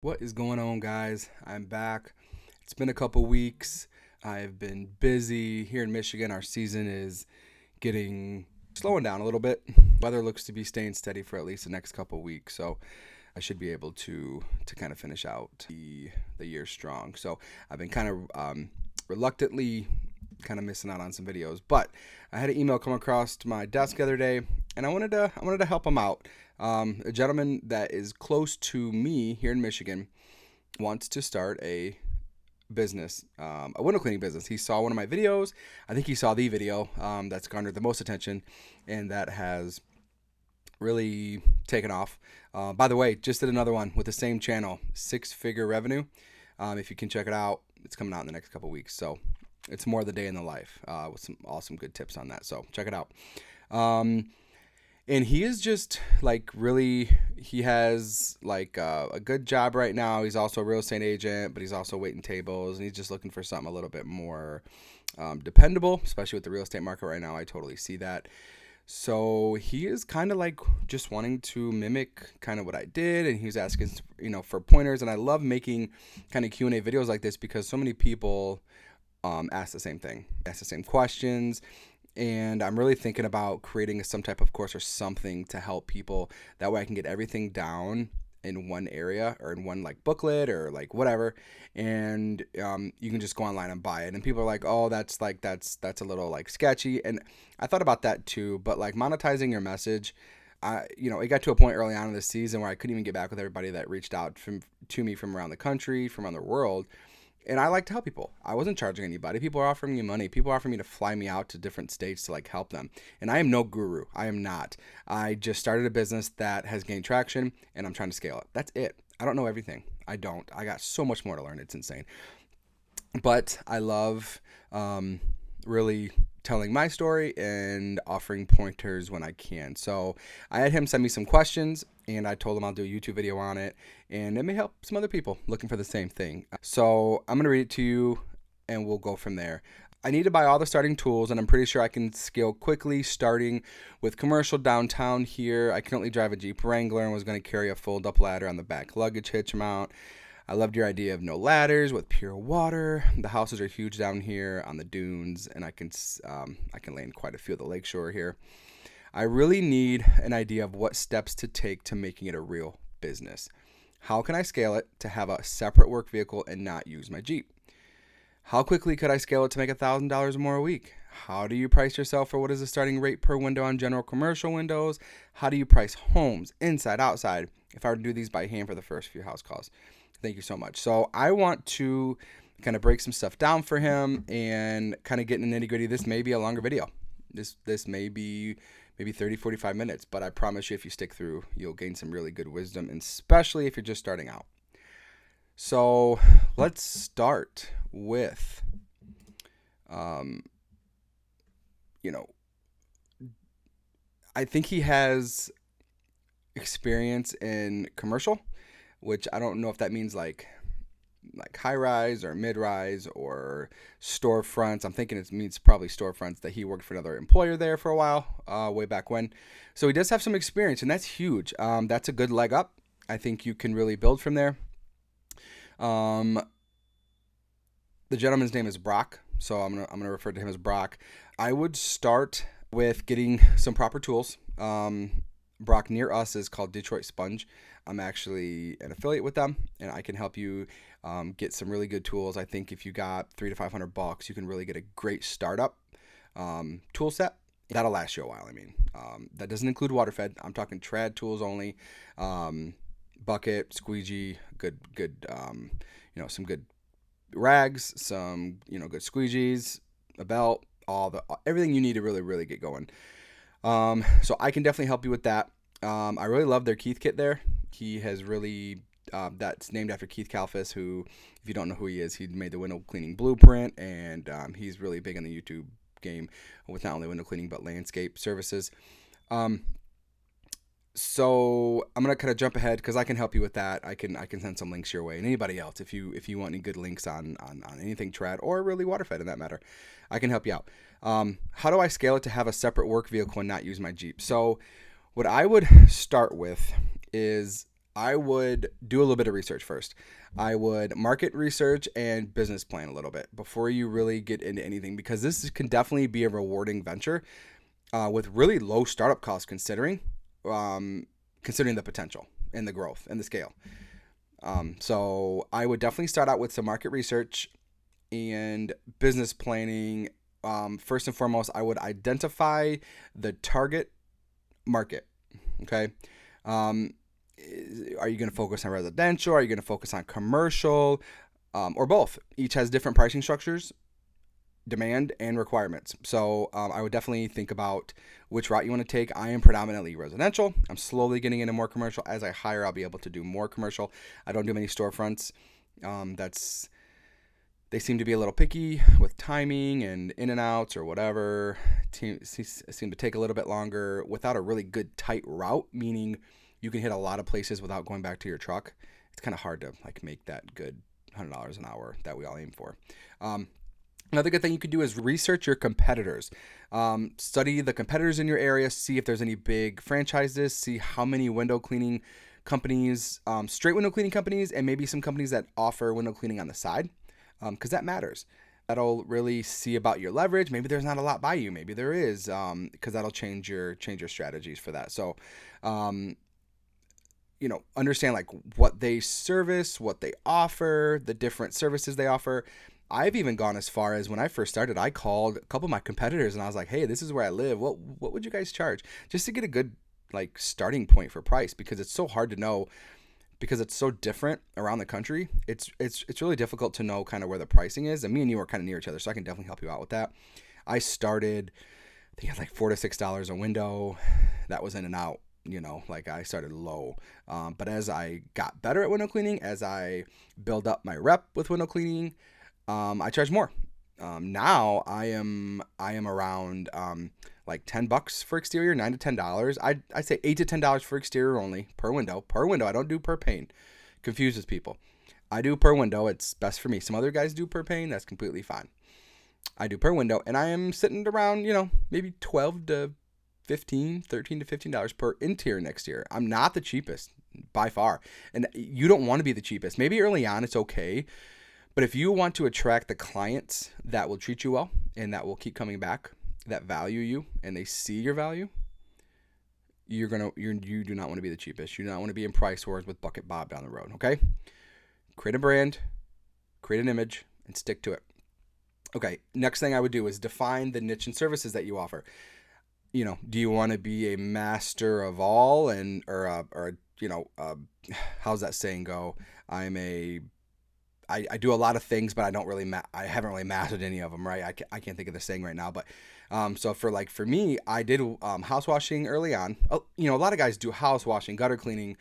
What is going on, guys? I'm back. It's been a couple weeks. I've been busy here in Michigan. Our season is getting slowing down a little bit. Weather looks to be staying steady for at least the next couple weeks, so I should be able to kind of finish out the year strong. So I've been kind of reluctantly kind of missing out on some videos, but I had an email come across my desk the other day, and I wanted to help him out. A gentleman that is close to me here in Michigan wants to start a business, a window cleaning business. He saw one of my videos. I think he saw the video that's garnered the most attention, and that has really taken off. By the way, just did another one with the same channel, six-figure revenue. If you can check it out, it's coming out in the next couple weeks. So it's more the day in the life with some awesome good tips on that. So check it out. And he is just like really, he has like a good job right now. He's also a real estate agent, but he's also waiting tables, and he's just looking for something a little bit more dependable, especially with the real estate market right now. I totally see that. So he is kind of like just wanting to mimic kind of what I did, and he was asking, for pointers. And I love making kind of Q&A videos like this because so many people ask the same thing, ask the same questions. And I'm really thinking about creating some type of course or something to help people. That way I can get everything down in one area or in one like booklet or like whatever. And you can just go online and buy it. And people are like, oh, that's a little like sketchy. And I thought about that too. But like monetizing your message, it got to a point early on in the season where I couldn't even get back with everybody that reached out to me from around the country, from around the world. And I like to help people. I wasn't charging anybody. People are offering me money. People are offering me to fly me out to different states to like help them. And I am no guru. I am not. I just started a business that has gained traction, and I'm trying to scale it. That's it. I don't know everything. I don't. I got so much more to learn. It's insane. But I love really telling my story and offering pointers when I can. So I had him send me some questions, and I told him I'll do a YouTube video on it, and it may help some other people looking for the same thing. So I'm going to read it to you, and we'll go from there. I need to buy all the starting tools, and I'm pretty sure I can scale quickly, starting with commercial downtown here. I currently drive a Jeep Wrangler and was going to carry a fold-up ladder on the back luggage hitch mount. I loved your idea of no ladders with pure water. The houses are huge down here on the dunes, and I can lay in quite a few of the lakeshore here. I really need an idea of what steps to take to making it a real business. How can I scale it to have a separate work vehicle and not use my Jeep? How quickly could I scale it to make $1,000 more a week? How do you price yourself for what is the starting rate per window on general commercial windows? How do you price homes, inside, outside, if I were to do these by hand for the first few house calls? Thank you so much. So I want to kind of break some stuff down for him and kind of get in the nitty gritty. This may be a longer video. This may be maybe 30, 45 minutes, but I promise you if you stick through, you'll gain some really good wisdom, and especially if you're just starting out. So let's start with, I think he has experience in commercial, which I don't know if that means like high rise or mid rise or storefronts. I'm thinking it means probably storefronts, that he worked for another employer there for a while, way back when. So he does have some experience, and that's huge. That's a good leg up. I think you can really build from there. The gentleman's name is Brock, so I'm gonna refer to him as Brock. I would start with getting some proper tools. Brock, near us, is called Detroit Sponge. I'm actually an affiliate with them, and I can help you get some really good tools. I think if you got $300 to $500, you can really get a great startup tool set that'll last you a while. I mean, that doesn't include water fed. I'm talking trad tools only. Bucket, squeegee, good, some good rags, some good squeegees, a belt, everything you need to really, really get going. So I can definitely help you with that. I really love their Keith kit there. He has really, that's named after Keith Kalfas, who, if you don't know who he is, he made the window cleaning blueprint, and he's really big in the YouTube game with not only window cleaning but landscape services. So I'm gonna kind of jump ahead because I can help you with that. I can send some links your way, and anybody else, if you want any good links on anything trad or really waterfed in that matter, I can help you out. How do I scale it to have a separate work vehicle and not use my Jeep? So what I would start with is I would do a little bit of research first. I would market research and business plan a little bit before you really get into anything, because can definitely be a rewarding venture with really low startup costs, considering the potential and the growth and the scale. So I would definitely start out with some market research and business planning. First and foremost, I would identify the target market. Okay. Are you going to focus on residential? Are you going to focus on commercial? Or both? Each has different pricing structures, demand, and requirements. So I would definitely think about which route you want to take. I am predominantly residential. I'm slowly getting into more commercial. As I hire, I'll be able to do more commercial. I don't do many storefronts. They seem to be a little picky with timing and in and outs or whatever. Seem to take a little bit longer without a really good tight route, meaning you can hit a lot of places without going back to your truck. It's kind of hard to like make that good $100 an hour that we all aim for. Another good thing you could do is research your competitors. Study the competitors in your area, see if there's any big franchises, see how many window cleaning companies, straight window cleaning companies, and maybe some companies that offer window cleaning on the side, because that matters. That'll really see about your leverage. Maybe there's not a lot by you. Maybe there is, because that'll change your strategies for that. So, understand like what they service, what they offer, the different services they offer. I've even gone as far as when I first started, I called a couple of my competitors and I was like, hey, this is where I live. What would you guys charge? Just to get a good like starting point for price, because it's so hard to know, because it's so different around the country. It's really difficult to know kind of where the pricing is. And me and you are kind of near each other, so I can definitely help you out with that. I started, I think, at like $4 to $6 a window. That was in and out. Like I started low. But as I got better at window cleaning, as I build up my rep with window cleaning, I charge more. Now I am around like $10 for exterior, $9 to $10. I'd say $8 to $10 for exterior only per window. Per window. I don't do per pane. Confuses people. I do per window. It's best for me. Some other guys do per pane. That's completely fine. I do per window, and I am sitting around maybe $12 to $13 to $15 per interior next year. I'm not the cheapest by far, and you don't want to be the cheapest. Maybe early on it's okay. But if you want to attract the clients that will treat you well and that will keep coming back, that value you, and they see your value, you do not want to be the cheapest. You do not want to be in price wars with Bucket Bob down the road. Okay, create a brand, create an image, and stick to it. Okay, next thing I would do is define the niche and services that you offer. Do you want to be a master of all, how's that saying go? I do a lot of things, but I haven't really mastered any of them, right? I can't think of the saying right now, but so for me, I did house washing early on. A lot of guys do house washing, gutter cleaning,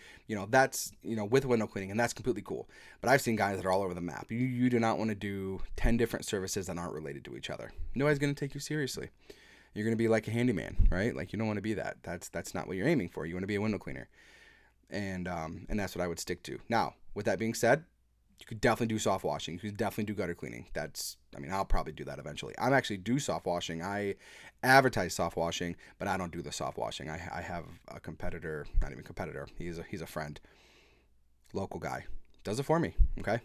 that's with window cleaning, and that's completely cool. But I've seen guys that are all over the map. You do not want to do 10 different services that aren't related to each other. Nobody's going to take you seriously. You're going to be like a handyman, right? Like you don't want to be that. That's not what you're aiming for. You want to be a window cleaner, and that's what I would stick to. Now, with that being said, you could definitely do soft washing. You could definitely do gutter cleaning. I'll probably do that eventually. I actually do soft washing. I advertise soft washing, but I don't do the soft washing. I have a competitor, not even competitor. He's a friend, local guy, does it for me. Okay.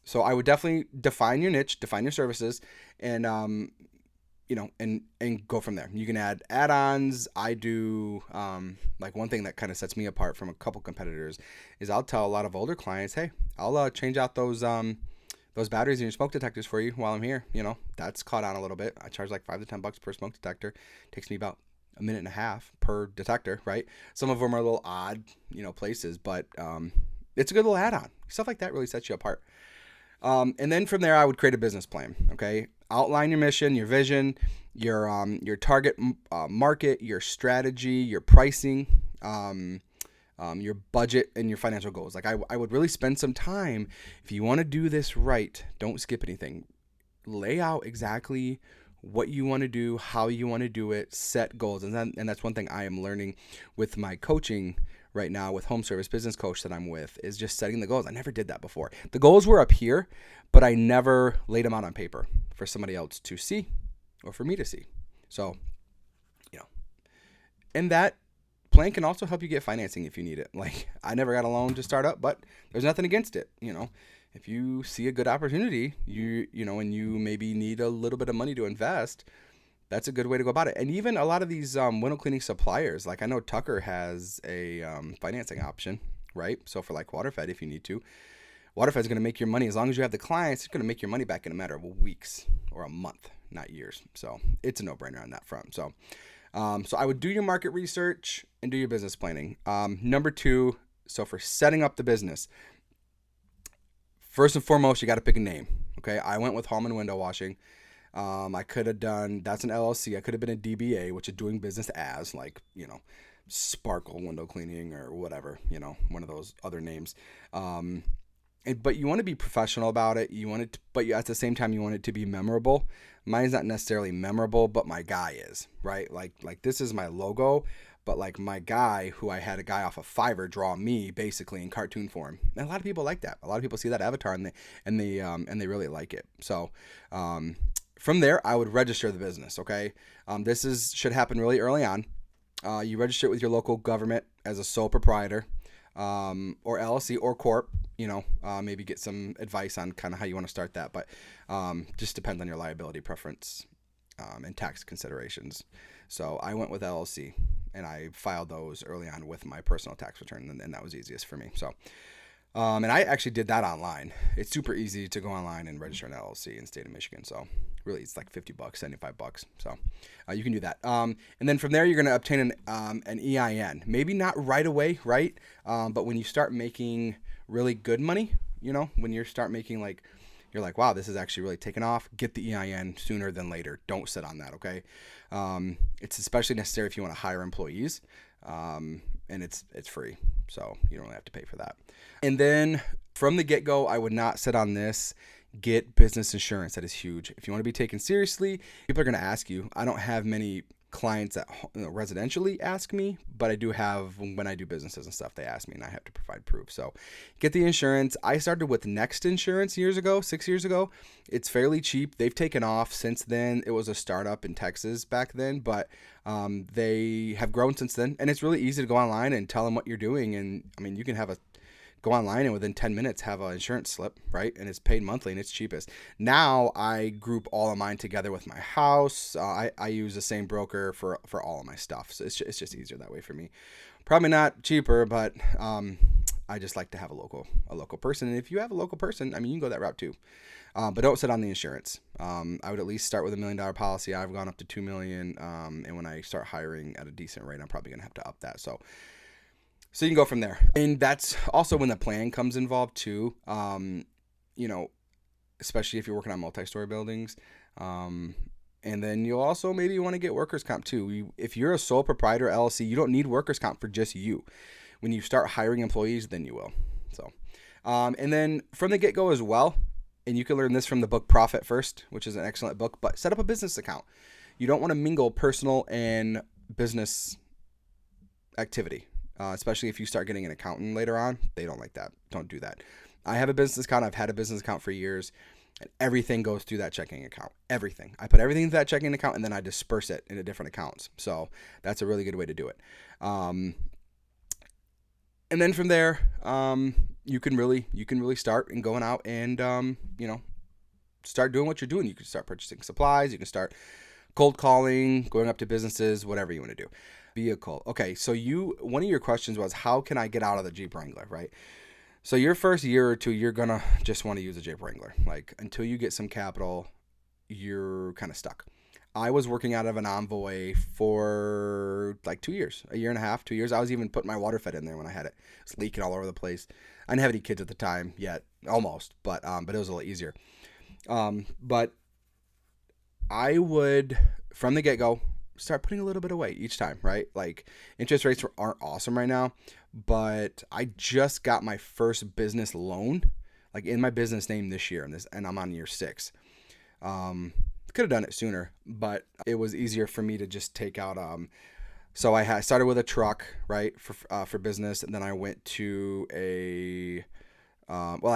So I would definitely define your niche, define your services, and and go from there. You can add add-ons. I do, like one thing that kind of sets me apart from a couple competitors is I'll tell a lot of older clients, hey, I'll change out those batteries in your smoke detectors for you while I'm here. That's caught on a little bit. I charge like $5 to $10 per smoke detector. Takes me about a minute and a half per detector, right? Some of them are a little odd, places, but it's a good little add-on. Stuff like that really sets you apart. And then from there, I would create a business plan. Okay, outline your mission, your vision, your target market, your strategy, your pricing, your budget, and your financial goals. Like I would really spend some time. If you want to do this right, don't skip anything. Lay out exactly what you want to do, how you want to do it, set goals, and that's one thing I am learning with my coaching right now with Home Service Business Coach that I'm with, is just setting the goals. I never did that before. The goals were up here, but I never laid them out on paper for somebody else to see or for me to see. So, and that plan can also help you get financing if you need it. Like, I never got a loan to start up, but there's nothing against it. If you see a good opportunity, and you maybe need a little bit of money to invest, that's a good way to go about it. And even a lot of these window cleaning suppliers, like I know Tucker has a financing option, right? So for like WaterFed, if you need to, WaterFed's going to make your money, as long as you have the clients, it's going to make your money back in a matter of weeks or a month, not years. So it's a no-brainer on that front. So I would do your market research and do your business planning. Number two, so for setting up the business, first and foremost, you got to pick a name. Okay, I went with Hallman Window Washing. I could have done, that's an LLC. I could have been a DBA, which is doing business as, like, Sparkle Window Cleaning or whatever, one of those other names. But you want to be professional about it. But at the same time, you want it to be memorable. Mine's not necessarily memorable, but my guy is, right? Like this is my logo, but like my guy, who I had a guy off of Fiverr draw me basically in cartoon form. And a lot of people like that. A lot of people see that avatar and they really like it. So, from there, I would register the business. Okay. This should happen really early on. You register it with your local government as a sole proprietor, or LLC or corp, maybe get some advice on kind of how you want to start that, but just depends on your liability preference and tax considerations. So I went with LLC, and I filed those early on with my personal tax return, and that was easiest for me. So, and I actually did that online. It's super easy to go online and register an LLC in the state of Michigan. So really, it's like $50, $75. So you can do that. And then from there, you're going to obtain an EIN. Maybe not right away, right? But when you start making really good money, when you start making you're like, wow, this is actually really taking off, get the EIN sooner than later. Don't sit on that, okay? It's especially necessary if you want to hire employees. And it's free, so you don't really have to pay for that. And then from the get-go, I would not sit on this. Get business insurance. That is huge. If you want to be taken seriously, people are going to ask you. I don't have many clients that residentially ask me, but I do have, when I do businesses and stuff, they ask me and I have to provide proof. So get the insurance. I started with Next Insurance 6 years ago. It's fairly cheap. They've taken off since then. It was a startup in Texas back then, but they have grown since then. And it's really easy to go online and tell them what you're doing. And I mean, you can go online and within 10 minutes have an insurance slip, right? And it's paid monthly and it's cheapest. Now I group all of mine together with my house. I use the same broker for all of my stuff. So it's just easier that way for me. Probably not cheaper, but I just like to have a local person. And if you have a local person, I mean, you can go that route too. But don't sit on the insurance. I would at least start with $1 million policy. I've gone up to $2 million. And when I start hiring at a decent rate, I'm probably going to have to up that. So you can go from there. And that's also when the plan comes involved too. Especially if you're working on multi-story buildings. And then you'll also maybe want to get workers' comp too. If you're a sole proprietor LLC, you don't need workers' comp for just you. When you start hiring employees, then you will. So, and then from the get-go as well, and you can learn this from the book Profit First, which is an excellent book, but set up a business account. You don't want to mingle personal and business activity. Especially if you start getting an accountant later on. They don't like that. Don't do that. I have a business account. I've had a business account for years, and everything goes through that checking account. Everything. I put everything into that checking account, and then I disperse it into different accounts. So that's a really good way to do it. And then from there, you can really start and going out and start doing what you're doing. You can start purchasing supplies. You can start cold calling, going up to businesses, whatever you want to do. Vehicle. Okay, so one of your questions was, how can I get out of the Jeep Wrangler, right? So your first year or two, you're gonna just want to use a Jeep Wrangler. Like, until you get some capital, you're kind of stuck. I was working out of an Envoy for like 2 years, a year and a half, 2 years. I was even putting my WaterFed in there when I had it. It was leaking all over the place. I didn't have any kids at the time yet, almost, but it was a little easier. But I would, from the get-go, start putting a little bit away each time, right? Like, interest rates aren't awesome right now, but I just got my first business loan, like in my business name this year, and I'm on year 6. Could have done it sooner, but it was easier for me to just take out. So I started with a truck, right, for business, and then I went to I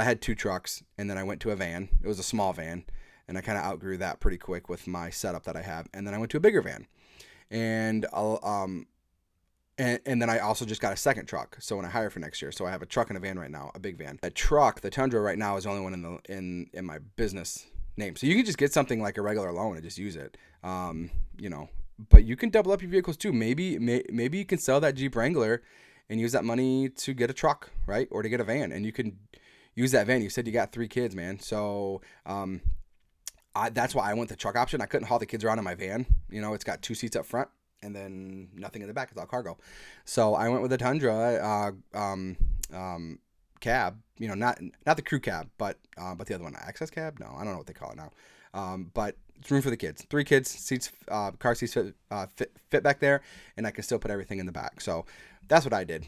had 2 trucks, and then I went to a van. It was a small van, and I kind of outgrew that pretty quick with my setup that I have, and then I went to a bigger van. And And then I also just got a second truck. So when I hire for next year, so I have a truck and a van right now, a big van. A truck, the Tundra right now is the only one in my business name. So you can just get something like a regular loan and just use it. You know, but you can double up your vehicles too. Maybe you can sell that Jeep Wrangler and use that money to get a truck, right? Or to get a van, and you can use that van. You said you got 3 kids, man. So that's why I went the truck option. I couldn't haul the kids around in my van. You know, it's got 2 seats up front and then nothing in the back. It's all cargo. So I went with the Tundra cab. You know, not the crew cab, but the other one, access cab. No, I don't know what they call it now. But it's room for the kids. 3 kids, seats, car seats fit back there, and I can still put everything in the back. So that's what I did.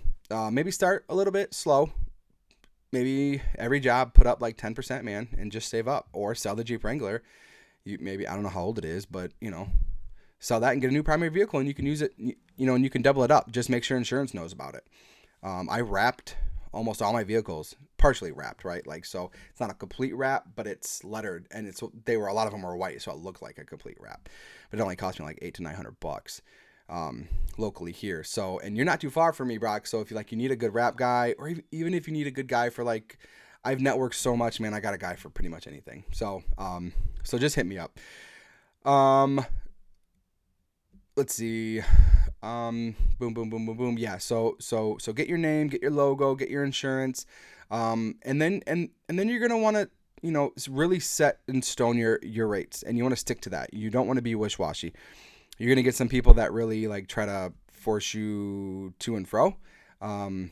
Maybe start a little bit slow. Maybe every job put up like 10%, man, and just save up, or sell the Jeep Wrangler. Maybe, I don't know how old it is, but you know, sell that and get a new primary vehicle, and you can use it, you know, and you can double it up. Just make sure insurance knows about it. I wrapped almost all my vehicles, partially wrapped, right? Like, so it's not a complete wrap, but it's lettered, and a lot of them were white, so it looked like a complete wrap. But it only cost me like $800 to $900 locally here. So, and you're not too far from me, Brock. So if you need a good wrap guy, or even if you need a good guy for like, I've networked so much, man, I got a guy for pretty much anything. So, so just hit me up. Let's see. Boom, boom, boom, boom, boom. Yeah. So get your name, get your logo, get your insurance. And then you're going to want to, you know, really set in stone your rates, and you want to stick to that. You don't want to be wish-washy. You're going to get some people that really like try to force you to and fro,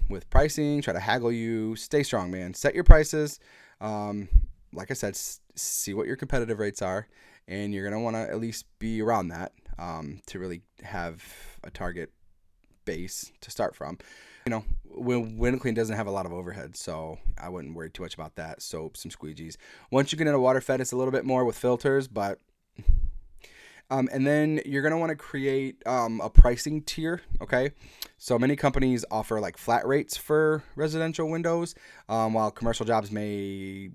with pricing, try to haggle you. Stay strong, man. Set your prices. Like I said, see what your competitive rates are, and you're going to want to at least be around that, to really have a target base to start from. You know, window clean doesn't have a lot of overhead, so I wouldn't worry too much about that. Soaps and squeegees. Once you get into water fed, it's a little bit more with filters, but and then you're going to want to create a pricing tier, okay? So many companies offer like flat rates for residential windows, while commercial jobs may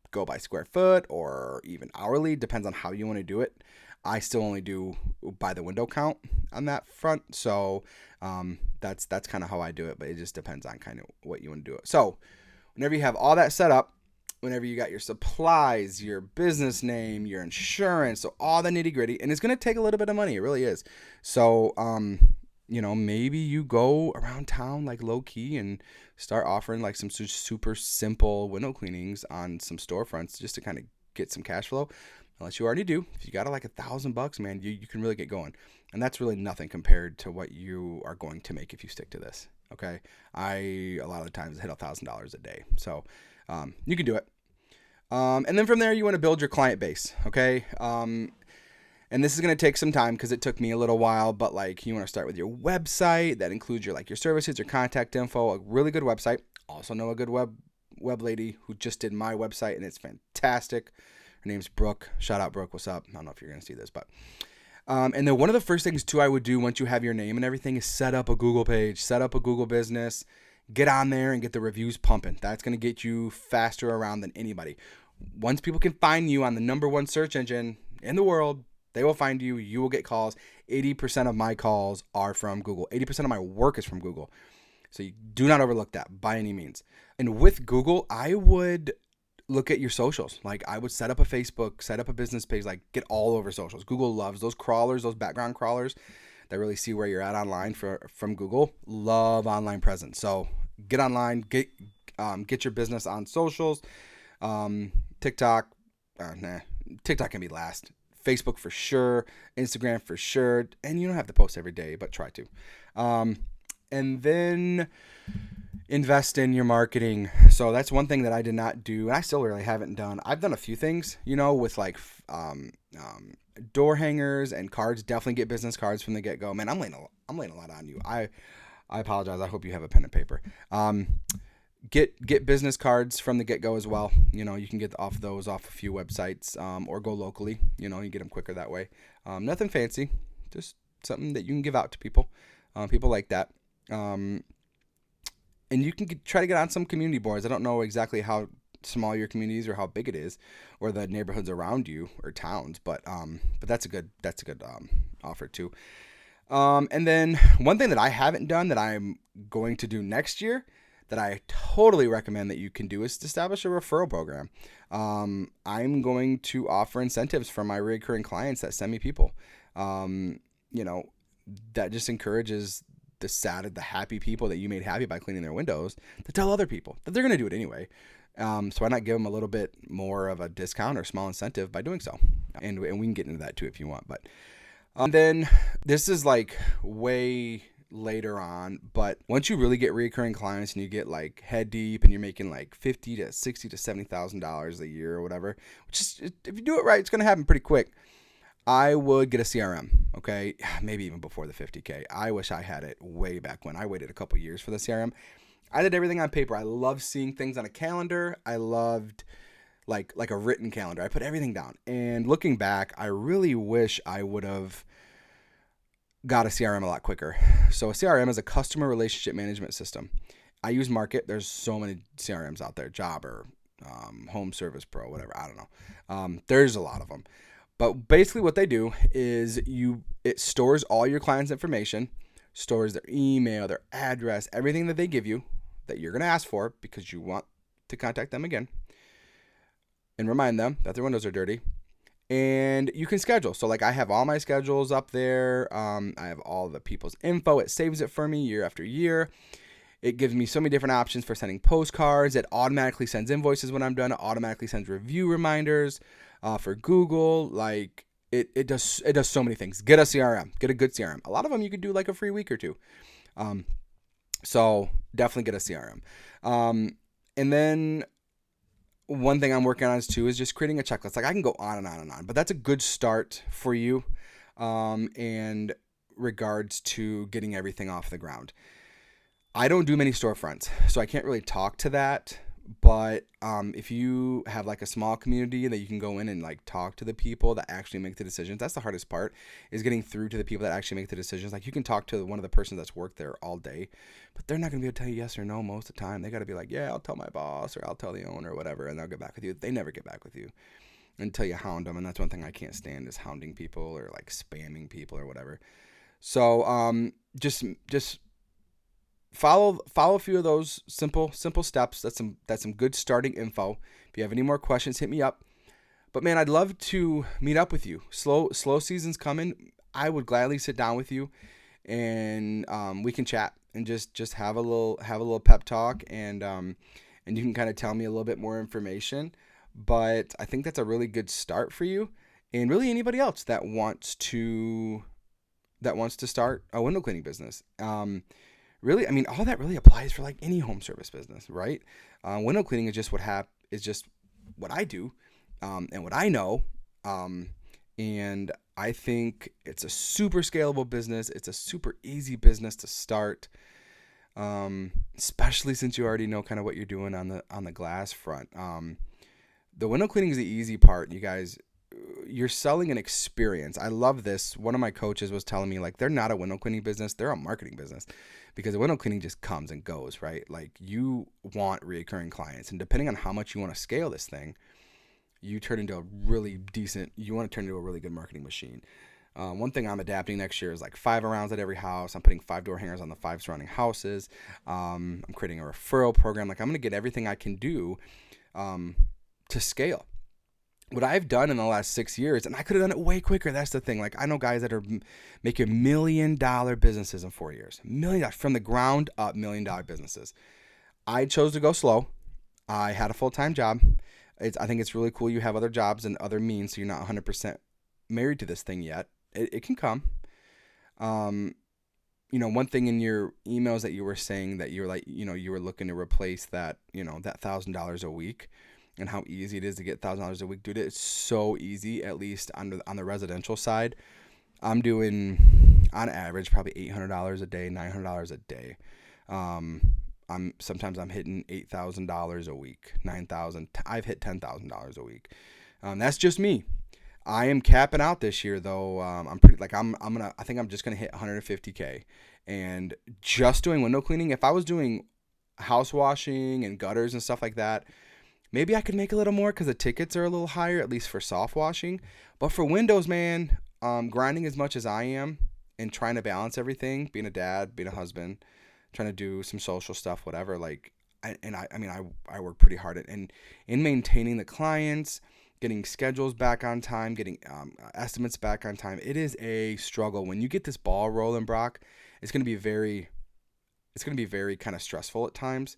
go by square foot or even hourly, depends on how you want to do it. I still only do by the window count on that front, so that's kind of how I do it, but it just depends on kind of what you want to do it. So whenever you have all that set up, whenever you got your supplies, your business name, your insurance, so all the nitty gritty, and it's going to take a little bit of money. It really is. So, you know, maybe you go around town like low key and start offering like some super simple window cleanings on some storefronts just to kind of get some cash flow. Unless you already do. If you got like $1,000, man, you can really get going. And that's really nothing compared to what you are going to make if you stick to this. Okay. A lot of the times hit $1,000 a day. So, you can do it. And then from there, you want to build your client base. Okay. And this is going to take some time because it took me a little while, but like you want to start with your website that includes your services, your contact info, a really good website. Also know a good web lady who just did my website, and it's fantastic. Her name's Brooke. Shout out, Brooke. What's up? I don't know if you're going to see this, but and then one of the first things too I would do once you have your name and everything is set up a Google page, set up a Google business, get on there and get the reviews pumping. That's going to get you faster around than anybody. Once people can find you on the #1 search engine in the world, they will find you. You will get calls. 80% of my calls are from Google. 80% of my work is from Google. So you do not overlook that by any means. And with Google, I would look at your socials. Like I would set up a Facebook, set up a business page, like get all over socials. Google loves those crawlers, those background crawlers that really see where you're at online from Google. Love online presence. So get online, get your business on socials. TikTok, TikTok can be last. Facebook for sure, Instagram for sure, and you don't have to post every day, but try to. And then invest in your marketing. So that's one thing that I did not do, and I still really haven't done. I've done a few things, you know, with like door hangers and cards. Definitely get business cards from the get-go. Man, I'm laying a lot on you. I apologize. I hope you have a pen and paper. Get business cards from the get-go as well. You know, you can get off a few websites, or go locally. You know, you get them quicker that way. Nothing fancy, just something that you can give out to people. People like that. And you can try to get on some community boards. I don't know exactly how small your community is or how big it is, or the neighborhoods around you or towns, but that's a good offer too. And then one thing that I haven't done that I'm going to do next year that I totally recommend that you can do is to establish a referral program. I'm going to offer incentives for my recurring clients that send me people. Um, you know, that just encourages the happy people that you made happy by cleaning their windows to tell other people that they're going to do it anyway. So why not give them a little bit more of a discount or small incentive by doing so? And we can get into that too if you want. But then this is like way later on, but once you really get recurring clients and you get like head deep and you're making like 50 to 60 to $70,000 a year or whatever, which is, if you do it right, it's going to happen pretty quick. I would get a CRM, okay? Maybe even before the 50K. I wish I had it way back when. I waited a couple years for the CRM. I did everything on paper. I love seeing things on a calendar. I loved like a written calendar. I put everything down. And looking back, I really wish I would have got a CRM a lot quicker. So a CRM is a customer relationship management system. I use Market. There's so many CRMs out there. Jobber, Home Service Pro, whatever. I don't know. There's a lot of them. But basically what they do is it stores all your clients' information, stores their email, their address, everything that they give you that you're going to ask for because you want to contact them again and remind them that their windows are dirty. And you can schedule. So like I have all my schedules up there. I have all the people's info. It saves it for me year after year. It gives me so many different options for sending postcards. It automatically sends invoices when I'm done. It automatically sends review reminders for Google. Like it does so many things. Get a CRM. Get a good CRM. A lot of them you could do like a free week or two. So definitely get a CRM. And then one thing I'm working on is just creating a checklist. Like I can go on and on and on, but that's a good start for you. And regards to getting everything off the ground. I don't do many storefronts, so I can't really talk to that. But if you have like a small community that you can go in and like talk to the people that actually make the decisions, that's the hardest part, is getting through to the people that actually make the decisions. Like you can talk to one of the persons that's worked there all day, but they're not going to be able to tell you yes or no most of the time. They got to be like, yeah, I'll tell my boss or I'll tell the owner or whatever, and they'll get back with you. They never get back with you until you hound them, and that's one thing I can't stand is hounding people or like spamming people or whatever. So just follow a few of those simple steps. That's some good starting info. If you have any more questions, hit me up. But man, I'd love to meet up with you. Slow season's coming. I would gladly sit down with you and we can chat and just have a little pep talk and you can kind of tell me a little bit more information. But I think that's a really good start for you and really anybody else that wants to start a window cleaning business. Really, I mean, all that really applies for like any home service business, right? Window cleaning is just what I do, and what I know. And I think it's a super scalable business. It's a super easy business to start, especially since you already know kind of what you're doing on the glass front. The window cleaning is the easy part, you guys. You're selling an experience. I love this. One of my coaches was telling me like they're not a window cleaning business, they're a marketing business, because the window cleaning just comes and goes, right? Like you want recurring clients, and depending on how much you want to scale this thing, you want to turn into a really good marketing machine. One thing I'm adapting next year is like 5 arounds at every house. I'm putting 5 door hangers on the 5 surrounding houses. I'm creating a referral program. Like I'm going to get everything I can do to scale. What I've done in the last 6 years, and I could have done it way quicker. That's the thing. Like I know guys that are making $1 million businesses in 4 years, $1 million from the ground up, $1 million businesses. I chose to go slow. I had a full-time job. I think it's really cool. You have other jobs and other means, so you're not 100% married to this thing yet. It can come. One thing in your emails that you were saying that you were like, you were looking to replace that, that $1,000 a week. And how easy it is to get $1,000 a week, dude. It's so easy, at least on the residential side. I'm doing, on average, probably $800 a day, $900 a day. Sometimes I'm hitting $8,000 a week, $9,000. I've hit $10,000 a week. That's just me. I am capping out this year though. I think I'm just gonna hit 150K, and just doing window cleaning. If I was doing house washing and gutters and stuff like that, maybe I could make a little more because the tickets are a little higher, at least for soft washing. But for windows, man, grinding as much as I am and trying to balance everything, being a dad, being a husband, trying to do some social stuff, whatever. Like, I work pretty hard in maintaining the clients, getting schedules back on time, getting estimates back on time. It is a struggle. When you get this ball rolling, Brock, it's going to be very kind of stressful at times,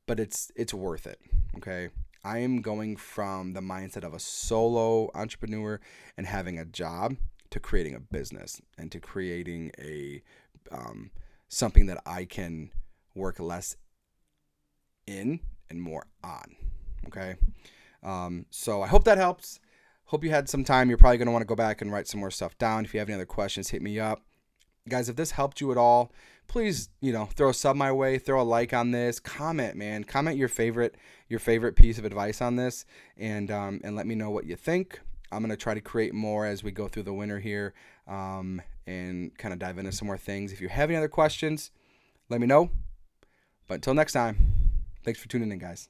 but it's worth it. Okay. I am going from the mindset of a solo entrepreneur and having a job to creating a business and to creating a something that I can work less in and more on. Okay. So I hope that helps. Hope you had some time. You're probably going to want to go back and write some more stuff down. If you have any other questions, hit me up. Guys, if this helped you at all, please, throw a sub my way, throw a like on this, comment, man. Comment your favorite piece of advice on this, and let me know what you think. I'm going to try to create more as we go through the winter here, and kind of dive into some more things. If you have any other questions, let me know. But until next time, thanks for tuning in, guys.